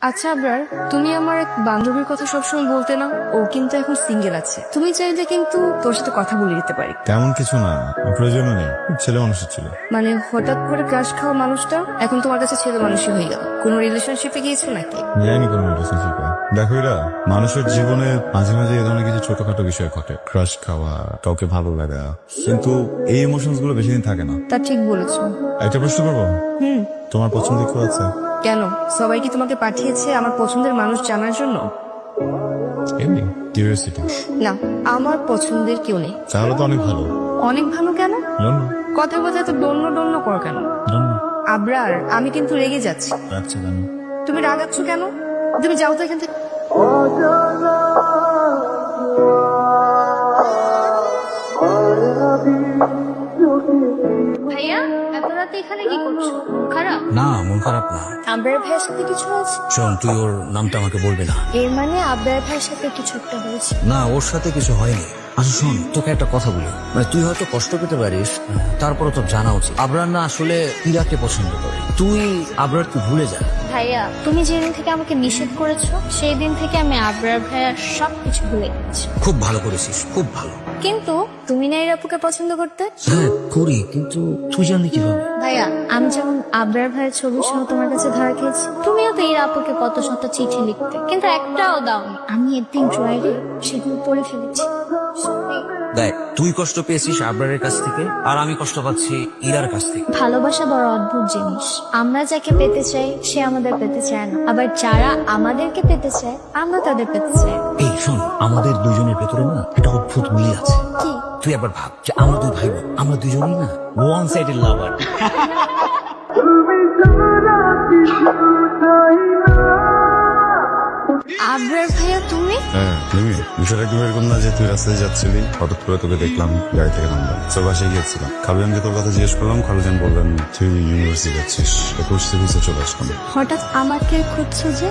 আচ্ছা আবরার, তুমি আমার এক বান্ধবীর কথা সবসময় বলতে না, ও কিন্তু এখন সিঙ্গেল আছে। তুমি চাইলে কিন্তু তোর সাথে কথা বলে দিতে পারি। তেমন কিছু না, প্রয়োজনও নেই, ছেলে মানুষের ছিল। মানে হঠাৎ করে ক্রাশ খাওয়া মানুষটা এখন তোমার কাছে ছেলে মানুষই হয়ে গেল। কোনো রিলেশনশিপে গিয়েছো নাকি? যাইনি কোনো রিলেশনশিপে। দেখো এরা মানুষের জীবনে মাঝে মাঝে এই ধরনের কিছু ছোটখাটো বিষয় ঘটে, ক্রাশ খাওয়া, কাউকে ভালো লাগা, কিন্তু এই ইমোশনস গুলো বেশি দিন থাকে না। তা ঠিক বলেছো। একটা প্রশ্ন করবো, তোমার পছন্দের কেউ আছে? কেন, সবাই কি তোমাকে পাঠিয়েছে আমার পছন্দের মানুষ জানার জন্য? এমনি কিউরিওসিটি। না, আমার পছন্দের কেউ নেই। তাহলে তো অনেক ভালো। অনেক ভালো কেন? জানো কথা কথা তো ডন্য ডন্য কর কেন? জানো আবরার, আমি কিন্তু রেগে যাচ্ছি। আচ্ছা জানো তুমি রাগাচ্ছ কেন? তুমি যাও তো এখান থেকে। ভাইয়া, এত রাতে এখানে কি করছো? খারাপ? না, মন খারাপ না। আবরার ভাইয়ের সাথে কিছু আছে? শোন, তুই ওর নামটা আমাকে বলবি না। এর মানে আবরার ভাইয়ের সাথে কিছু একটা হয়েছে? না, ওর সাথে কিছু হয়নি। আচ্ছা শোন, তোকে একটা কথা বলি, মানে তুই হয়তো কষ্ট পেতে পারিস, তারপরও তোর জানা উচিত আবরার না আসলে ইরাকে পছন্দ করে। তুই আবরারকে ভুলে যা। ভাইয়া, তুমি যেদিন থেকে আমাকে নিষেধ করেছো সেই দিন থেকে আমি আবরার ভাইয়ার সবকিছু ভুলে গেছি। খুব ভালো করেছিস, খুব ভালো। কিন্তু তুমি না এই আপুকে পছন্দ করতে? হ্যাঁ করি, কিন্তু তুই জানলি কিভাবে? ভাইয়া, আমি যেমন আবরার ভাইয়ের ছবির সহ তোমার কাছে ধরা খেয়েছি, তুমিও তো এই আপুকে কত শত চিঠি লিখতে, কিন্তু একটাও দাওনি। আমি একদিন ড্রয়ারে সেগুলো পড়ে ফেলেছি। দেখ, তুই কষ্ট পেয়েছিস আবরারের কাছ থেকে, আর আমি কষ্ট পাচ্ছি ইরার কাছ থেকে। ভালোবাসা বড় অদ্ভুত জিনিস। আমরা যাকে পেতে চাই সে আমাদের পেতে চায় না, আবার যারা আমাদেরকে পেতে চায় আমরা তাদের পেতে চাই। এই শোন, আমাদের দুজনের ভেতরে না একটা অদ্ভুত মিল আছে। কি? তুই একবার ভাব যে আমরা দুই ভাই বোন, আমরা দুজনেই না ওয়ান সাইডেড লাভার। আবরার ভাইয়া, তুমি? হ্যাঁ তুমি বিষয়টা একটু এরকম না যে তুই রাস্তায় যাচ্ছিলি, হঠাৎ করে তোকে দেখলাম, গাড়ি থেকে নামলাম, তোর বাসায় গিয়েছিলাম, খালুজানকে তোর কথা জিজ্ঞেস করলাম, খালুজান বললেন তুই ইউনিভার্সিটি যাচ্ছিস, কোর্স থেকে চলে আসলাম। হঠাৎ আমাকে খুঁজছো যে?